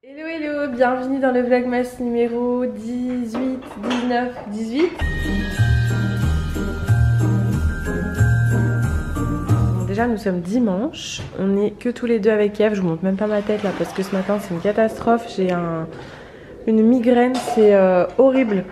Hello hello, bienvenue dans le vlogmas numéro 18, 19, 18. Bon, déjà nous sommes dimanche, on est que tous les deux avec Eve, je vous montre même pas ma tête là parce que ce matin c'est une catastrophe, j'ai une migraine, c'est horrible.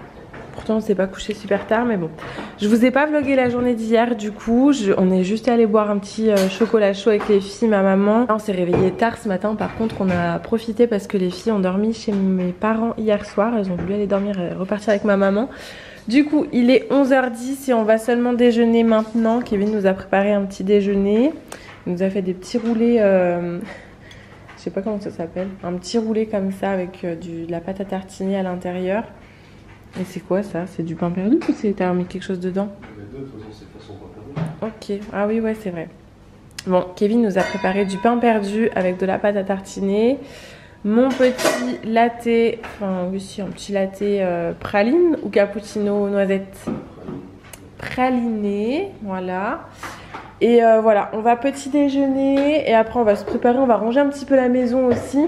Pourtant on s'est pas couché super tard mais bon. Je vous ai pas vlogué la journée d'hier du coup, on est juste allé boire un petit chocolat chaud avec les filles, ma maman. On s'est réveillé tard ce matin, par contre on a profité parce que les filles ont dormi chez mes parents hier soir. Elles ont voulu aller dormir et repartir avec ma maman. Du coup il est 11h10 et on va seulement déjeuner maintenant. Kevin nous a préparé un petit déjeuner. Il nous a fait des petits roulés, je sais pas comment ça s'appelle. Un petit roulé comme ça avec de la pâte à tartiner à l'intérieur. Et c'est quoi ça? C'est du pain perdu ou t'as mis quelque chose dedans? Les deux, de toute façon, c'est façon pain perdu. Ok, ah oui, ouais, c'est vrai. Bon, Kevin nous a préparé du pain perdu avec de la pâte à tartiner. Mon petit latte, enfin oui, si, un petit latte praline ou cappuccino noisette? Praliné, voilà. Et voilà, on va petit déjeuner et après on va se préparer, on va ranger un petit peu la maison aussi.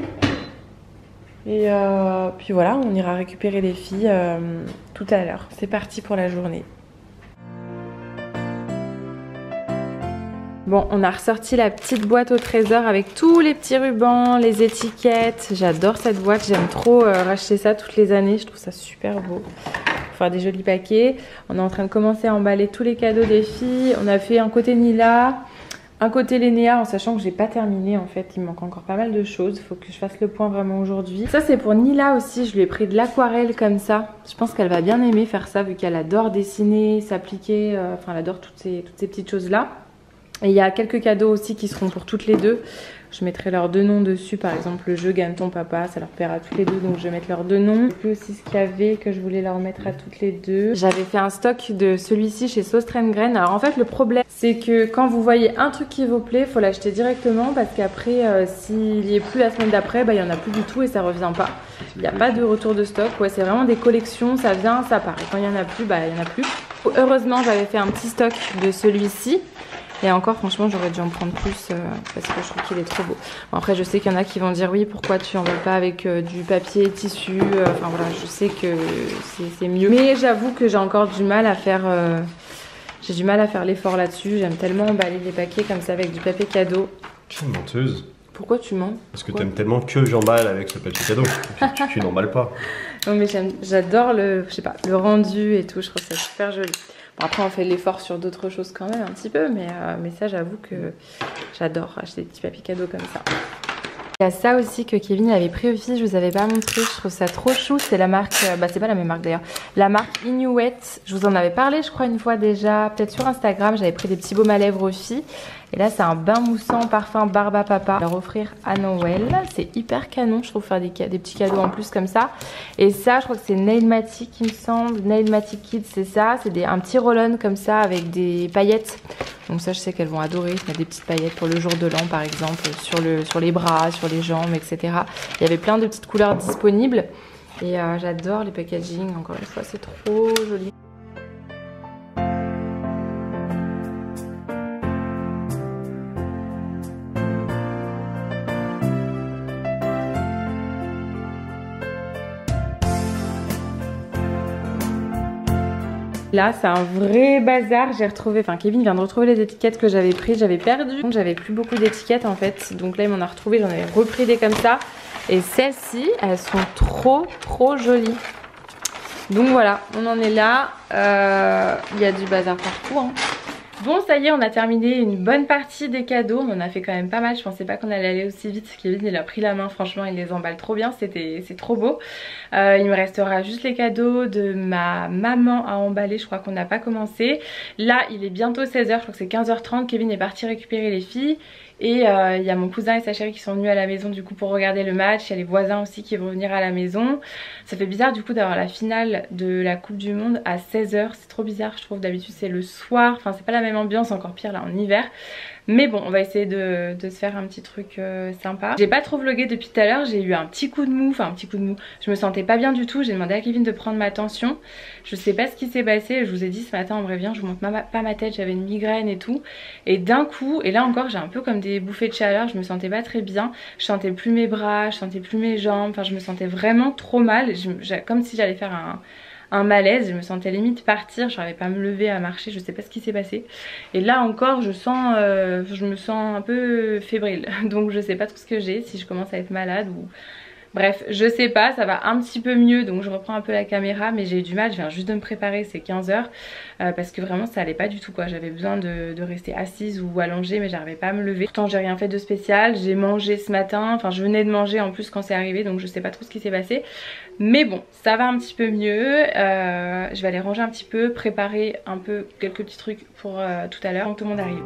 Et puis voilà, on ira récupérer les filles tout à l'heure. C'est parti pour la journée. Bon, on a ressorti la petite boîte au trésor avec tous les petits rubans, les étiquettes. J'adore cette boîte, j'aime trop racheter ça toutes les années. Je trouve ça super beau. Pour faire des jolis paquets. On est en train de commencer à emballer tous les cadeaux des filles. On a fait un côté Nila, un côté Lénéa, en sachant que j'ai pas terminé en fait, il me manque encore pas mal de choses, il faut que je fasse le point vraiment aujourd'hui. Ça c'est pour Nila aussi, je lui ai pris de l'aquarelle comme ça. Je pense qu'elle va bien aimer faire ça vu qu'elle adore dessiner, s'appliquer, enfin elle adore toutes ces petites choses là. Et il y a quelques cadeaux aussi qui seront pour toutes les deux. Je mettrai leurs deux noms dessus, par exemple le jeu Gagne ton papa, ça leur plaira à toutes les deux, donc je vais mettre leurs deux noms. Et puis aussi ce qu'il y avait que je voulais leur mettre à toutes les deux. J'avais fait un stock de celui-ci chez Sauce Graine. Alors en fait le problème c'est que quand vous voyez un truc qui vous plaît, faut l'acheter directement parce qu'après s'il n'y est plus la semaine d'après, bah il n'y en a plus du tout et ça revient pas. Il n'y a pas de retour de stock, ouais c'est vraiment des collections, ça vient, ça part. Et quand il n'y en a plus, bah il n'y en a plus. Heureusement j'avais fait un petit stock de celui-ci. Et encore franchement j'aurais dû en prendre plus parce que je trouve qu'il est trop beau. Bon, après je sais qu'il y en a qui vont dire oui pourquoi tu en veux pas avec du papier tissu. Enfin voilà je sais que c'est mieux. Mais j'avoue que j'ai encore du mal à faire j'ai du mal à faire l'effort là-dessus. J'aime tellement emballer les paquets comme ça avec du papier cadeau. Tu es une menteuse. Pourquoi tu mens? Parce que t'aimes tellement que j'emballe avec ce papier cadeau. Tu n'emballes pas. Non mais j'adore le, je sais pas, le rendu et tout, je trouve ça super joli. Bon, après on fait l'effort sur d'autres choses quand même un petit peu, mais ça j'avoue que j'adore acheter des petits papiers cadeaux comme ça. Il y a ça aussi que Kevin avait pris aussi, je vous avais pas montré, je trouve ça trop chou, c'est la marque, bah c'est pas la même marque d'ailleurs, la marque Inuit, je vous en avais parlé je crois une fois déjà, peut-être sur Instagram, j'avais pris des petits baumes à lèvres aux filles. Et là c'est un bain moussant parfum Barbe à Papa, leur offrir à Noël, c'est hyper canon je trouve, faire des petits cadeaux en plus comme ça. Et ça je crois que c'est Nailmatic il me semble, Nailmatic Kids c'est ça, c'est un petit roll-on comme ça avec des paillettes. Donc ça je sais qu'elles vont adorer, mettre des petites paillettes pour le jour de l'an par exemple, sur les bras, sur les jambes etc. Il y avait plein de petites couleurs disponibles et j'adore les packaging, encore une fois c'est trop joli. Là c'est un vrai bazar, j'ai retrouvé, enfin Kevin vient de retrouver les étiquettes que j'avais prises, j'avais perdu. Donc j'avais plus beaucoup d'étiquettes en fait, donc là il m'en a retrouvé, j'en avais repris des comme ça. Et celles-ci, elles sont trop jolies. Donc voilà, on en est là, il y a du bazar partout hein. Bon ça y est, on a terminé une bonne partie des cadeaux, on en a fait quand même pas mal, je pensais pas qu'on allait aller aussi vite. Kevin il a pris la main, franchement il les emballe trop bien, c'est trop beau. Il me restera juste les cadeaux de ma maman à emballer, je crois qu'on n'a pas commencé. Là il est bientôt 16h, je crois que c'est 15h30, Kevin est parti récupérer les filles. Et il y a mon cousin et sa chérie qui sont venus à la maison du coup pour regarder le match. Il y a les voisins aussi qui vont venir à la maison. Ça fait bizarre du coup d'avoir la finale de la Coupe du Monde à 16h. C'est trop bizarre je trouve, d'habitude c'est le soir. Enfin c'est pas la même ambiance, encore pire là en hiver. Mais bon, on va essayer de se faire un petit truc sympa. J'ai pas trop vlogué depuis tout à l'heure, j'ai eu un petit coup de mou, enfin un petit coup de mou. Je me sentais pas bien du tout, j'ai demandé à Kevin de prendre ma tension. Je sais pas ce qui s'est passé, je vous ai dit ce matin en vrai viens, je vous montre pas ma tête, j'avais une migraine et tout. Et d'un coup, et là encore j'ai un peu comme des bouffées de chaleur, je me sentais pas très bien. Je sentais plus mes bras, je sentais plus mes jambes, enfin je me sentais vraiment trop mal. Comme si j'allais faire un malaise, je me sentais limite partir, je n'arrivais pas à me lever, à marcher, je sais pas ce qui s'est passé. Et là encore je me sens un peu fébrile, donc je sais pas trop ce que j'ai, si je commence à être malade ou... Bref, je sais pas, ça va un petit peu mieux, donc je reprends un peu la caméra, mais j'ai eu du mal, je viens juste de me préparer, c'est 15h, parce que vraiment ça allait pas du tout quoi, j'avais besoin de rester assise ou allongée, mais j'arrivais pas à me lever. Pourtant j'ai rien fait de spécial, j'ai mangé ce matin, enfin je venais de manger en plus quand c'est arrivé, donc je sais pas trop ce qui s'est passé. Mais bon, ça va un petit peu mieux, je vais aller ranger un petit peu, préparer un peu quelques petits trucs pour tout à l'heure, quand tout le monde arrive.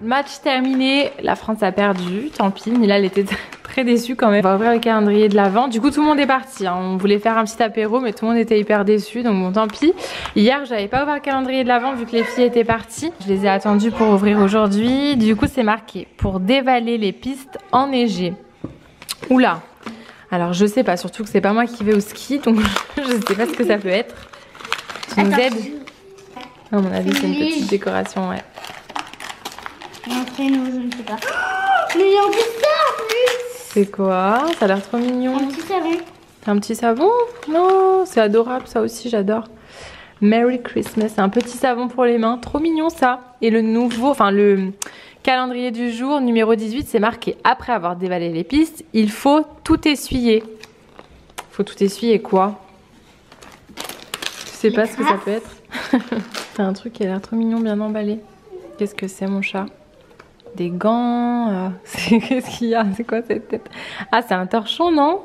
Match terminé, la France a perdu, tant pis, Mila elle était très déçue quand même. On va ouvrir le calendrier de l'Avent, du coup tout le monde est parti, hein. On voulait faire un petit apéro mais tout le monde était hyper déçu, donc bon tant pis. Hier j'avais pas ouvert le calendrier de l'Avent vu que les filles étaient parties. Je les ai attendues pour ouvrir aujourd'hui, du coup c'est marqué pour dévaler les pistes enneigées. Oula, alors je sais pas, surtout que c'est pas moi qui vais au ski, donc je sais pas ce que ça peut être. Tu nous aides? À mon avis c'est une petite décoration, ouais. Un traîneau, je ne sais pas. Mais il y a un petit en plus. C'est quoi? Ça a l'air trop mignon. Un petit savon. Un petit savon? Non, c'est adorable ça aussi, j'adore. Merry Christmas, c'est un petit savon pour les mains, trop mignon ça. Et le nouveau, enfin le calendrier du jour numéro 18, c'est marqué après avoir dévalé les pistes, il faut tout essuyer. Faut tout essuyer quoi? Je sais pas ce que ça peut être. C'est un truc qui a l'air trop mignon, bien emballé. Qu'est-ce que c'est mon chat? Des gants, qu'est-ce qu'il y a? C'est quoi cette tête? Ah c'est un torchon non?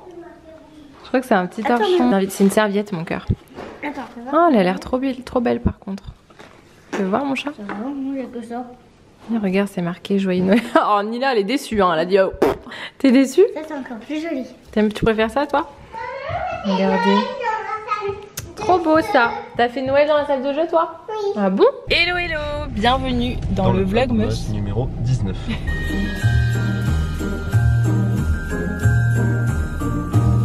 Je crois que c'est un petit torchon. C'est une serviette mon cœur. Attends, fais voir. Oh elle a l'air trop belle par contre. Tu veux voir mon chat? Ça va, moi il y a que ça. Et regarde c'est marqué Joyeux Noël. Oh Nila elle est déçue hein, elle a dit oh. T'es déçue? Ça c'est encore plus joli. Tu préfères ça toi? Regardez. Trop beau ça. T'as fait Noël dans la salle de jeu toi? Oui. Ah bon? Hello hello, bienvenue dans le Vlogmas numéro 19.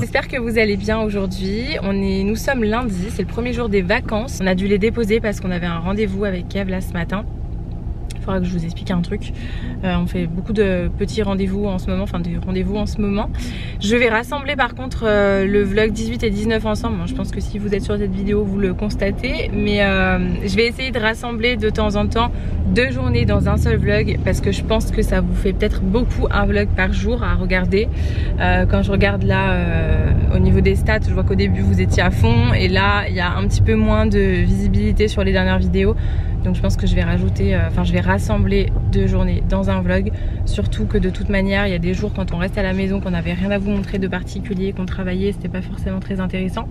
J'espère que vous allez bien aujourd'hui. Nous sommes lundi, c'est le premier jour des vacances. On a dû les déposer parce qu'on avait un rendez-vous avec Kev là ce matin. Il faudra que je vous explique un truc. On fait beaucoup de petits rendez-vous en ce moment, enfin des rendez-vous en ce moment. Je vais rassembler par contre le vlog 18 et 19 ensemble. Bon, je pense que si vous êtes sur cette vidéo, vous le constatez. Mais je vais essayer de rassembler de temps en temps 2 journées dans un seul vlog parce que je pense que ça vous fait peut-être beaucoup un vlog par jour à regarder. Quand je regarde là au niveau des stats, je vois qu'au début vous étiez à fond et là il y a un petit peu moins de visibilité sur les dernières vidéos. Donc je pense que je vais rajouter, je vais rassembler 2 journées dans un vlog. Surtout que de toute manière, il y a des jours quand on reste à la maison, qu'on n'avait rien à vous montrer de particulier, qu'on travaillait, c'était pas forcément très intéressant.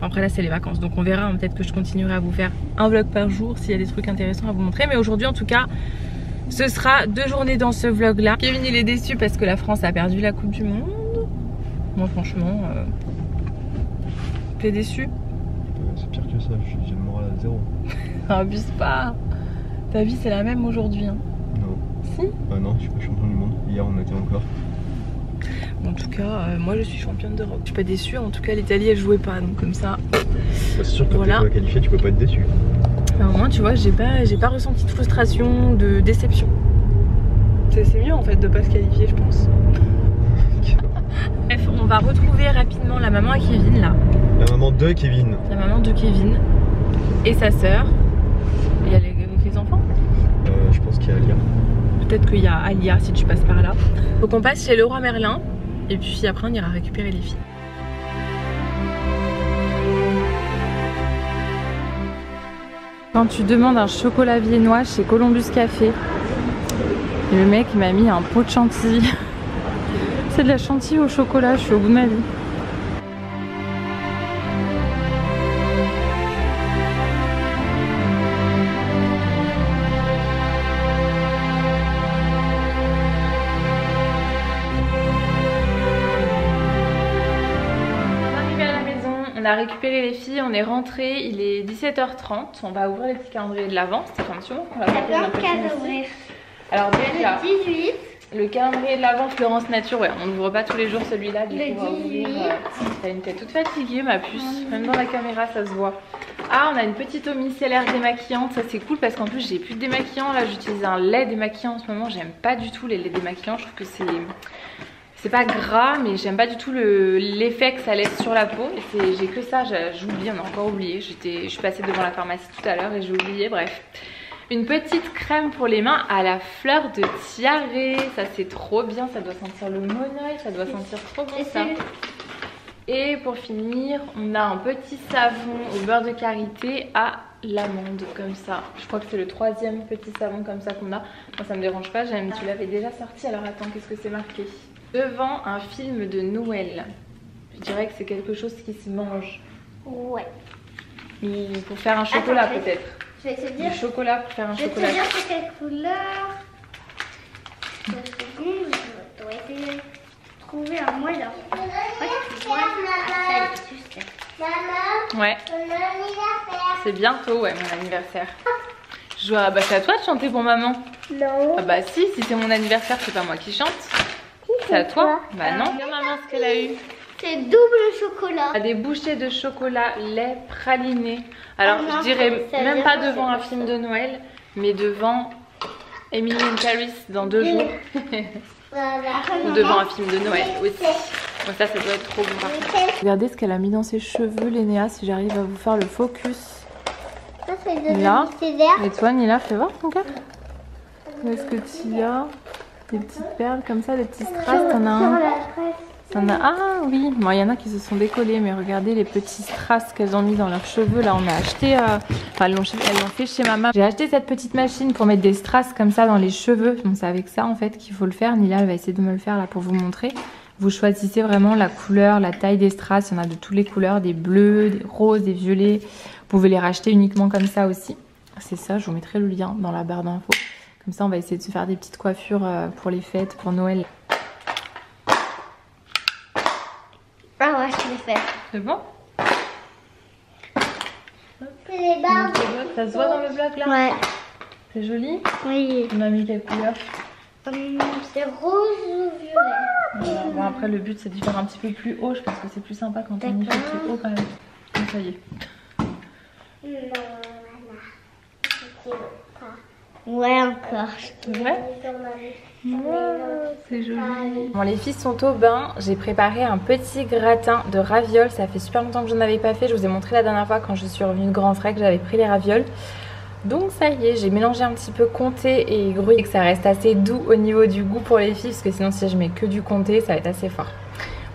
Après là c'est les vacances, donc on verra, hein, peut-être que je continuerai à vous faire un vlog par jour s'il y a des trucs intéressants à vous montrer. Mais aujourd'hui en tout cas, ce sera 2 journées dans ce vlog là. Kevin il est déçu parce que la France a perdu la Coupe du Monde. Moi franchement, t'es déçu? C'est pire que ça, j'ai le moral à 0. Abuse pas. Ta vie c'est la même aujourd'hui hein. Non. Si? Non, je suis pas champion du monde. Hier on était encore. En tout cas, moi je suis championne d'Europe. Je suis pas déçue, en tout cas l'Italie elle jouait pas, donc comme ça. Bah, c'est sûr que voilà. quand t'es pas qualifié, tu peux pas être déçu. Enfin, au moins tu vois, j'ai pas ressenti de frustration, de déception. C'est mieux en fait de pas se qualifier je pense. Bref, on va retrouver rapidement la maman à Kevin là. La maman de Kevin. La maman de Kevin et sa sœur. Il y a les enfants. Je pense qu'il y a Alia. Peut-être qu'il y a Alia si tu passes par là. Donc on passe chez Leroy Merlin et puis après on ira récupérer les filles. Quand tu demandes un chocolat viennois chez Columbus Café, et le mec m'a mis un pot de chantilly. C'est de la chantilly au chocolat, je suis au bout de ma vie. a récupéré les filles, on est rentré, il est 17h30. On va ouvrir les petits calendriers de l'avant. C'était quand même sûr qu'on l'a pas fait. Alors déjà, 18. le calendrier de l'avant Florence Nature, ouais, on n'ouvre pas tous les jours celui-là. Du coup, on va ouvrir. T'as une tête toute fatiguée, ma puce. Même dans la caméra, ça se voit. Ah, on a une petite eau micellaire démaquillante. Ça, c'est cool parce qu'en plus, j'ai plus de démaquillant. Là, j'utilise un lait démaquillant en ce moment. J'aime pas du tout les laits démaquillants. Je trouve que c'est pas gras, mais j'aime pas du tout l'effet que ça laisse sur la peau. Et j'ai que ça, j'oublie, on a encore oublié. Je suis passée devant la pharmacie tout à l'heure et j'ai oublié, bref. Une petite crème pour les mains à la fleur de tiare. Ça c'est trop bien, ça doit sentir le monoeil, ça doit sentir trop bon ça. Et pour finir, on a un petit savon au beurre de karité à l'amande comme ça. Je crois que c'est le 3e petit savon comme ça qu'on a. Moi ça me dérange pas, j'aime. Tu l'avais déjà sorti, alors attends, qu'est-ce que c'est marqué? Devant un film de Noël. Je dirais que c'est quelque chose qui se mange. Ouais. Pour faire un chocolat peut-être. Je vais te dire. Du chocolat pour faire un chocolat. Je vais te dire c'est quelle couleur. 2 secondes, je dois essayer de trouver un moyen. Ouais. C'est bientôt, ouais, mon anniversaire. Bah c'est à toi de chanter pour maman. Non. Ah bah si c'est mon anniversaire, c'est pas moi qui chante. C'est à toi. Bah non. Regarde maman ce qu'elle a eu. C'est double chocolat. Des bouchées de chocolat lait praliné. Alors je dirais même pas devant un film de Noël, mais devant Emily in Paris dans 2 jours. Ou devant un film de Noël aussi. Bon, ça doit être trop bon. Regardez ce qu'elle a mis dans ses cheveux, Lénéa, si j'arrive à vous faire le focus. Ça c'est de Là. l'hélicédère. Et toi Nila, fais voir ton cœur. Où est-ce que tu as des petites perles comme ça, des petits strass? T'en as un. Ah oui, bon, il y en a qui se sont décollés, mais regardez les petits strass qu'elles ont mis dans leurs cheveux. Là, on a acheté, elles l'ont fait chez maman. J'ai acheté cette petite machine pour mettre des strass comme ça dans les cheveux. Bon, c'est avec ça en fait qu'il faut le faire. Nila, elle va essayer de me le faire là pour vous montrer. Vous choisissez vraiment la couleur, la taille des strass. Il y en a de toutes les couleurs, des bleus, des roses, des violets. Vous pouvez les racheter uniquement comme ça aussi. C'est ça, je vous mettrai le lien dans la barre d'infos. Comme ça, on va essayer de se faire des petites coiffures pour les fêtes, pour Noël. Ah ouais, je l'ai fait. C'est bon? C'est les barres. Ça se voit dans le bloc là? Ouais. C'est joli? Oui. On a mis quelle couleur? C'est rose ou violet. Bon, après le but c'est de faire un petit peu plus haut. Je pense que c'est plus sympa quand on y fait plus haut quand même. Comme ça y est. Ouais, encore. Ouais. C'est joli. Bon, les filles sont au bain. J'ai préparé un petit gratin de ravioles. Ça fait super longtemps que je n'en avais pas fait. Je vous ai montré la dernière fois quand je suis revenue de Grand Frais que j'avais pris les ravioles. Donc ça y est, j'ai mélangé un petit peu comté et gruyère et que ça reste assez doux au niveau du goût pour les filles. Parce que sinon si je mets que du comté, ça va être assez fort.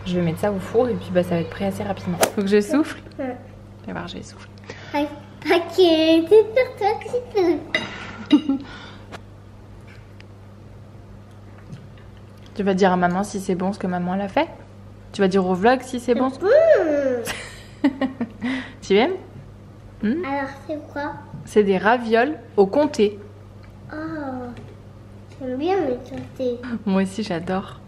Je vais mettre ça au four et puis bah, ça va être prêt assez rapidement. Faut que je souffle? Ouais. Je vais voir, je vais souffler. Ok, c'est pour toi que tu peux. Tu vas dire à maman si c'est bon ce que maman l'a fait? Tu vas dire au vlog si c'est bon? Tu aimes? Alors c'est quoi? C'est des ravioles au comté. Oh, j'aime bien le comté. Moi aussi j'adore.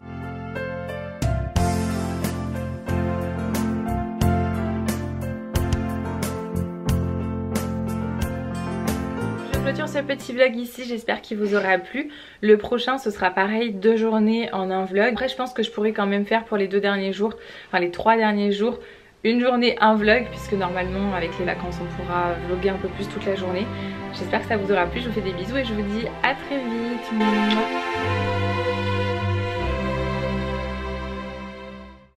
Je clôture ce petit vlog ici, j'espère qu'il vous aura plu. Le prochain ce sera pareil, 2 journées en un vlog. Après je pense que je pourrais quand même faire pour les 2 derniers jours, enfin les 3 derniers jours, une journée, un vlog, puisque normalement avec les vacances on pourra vlogger un peu plus toute la journée. J'espère que ça vous aura plu, je vous fais des bisous et je vous dis à très vite. Mouah.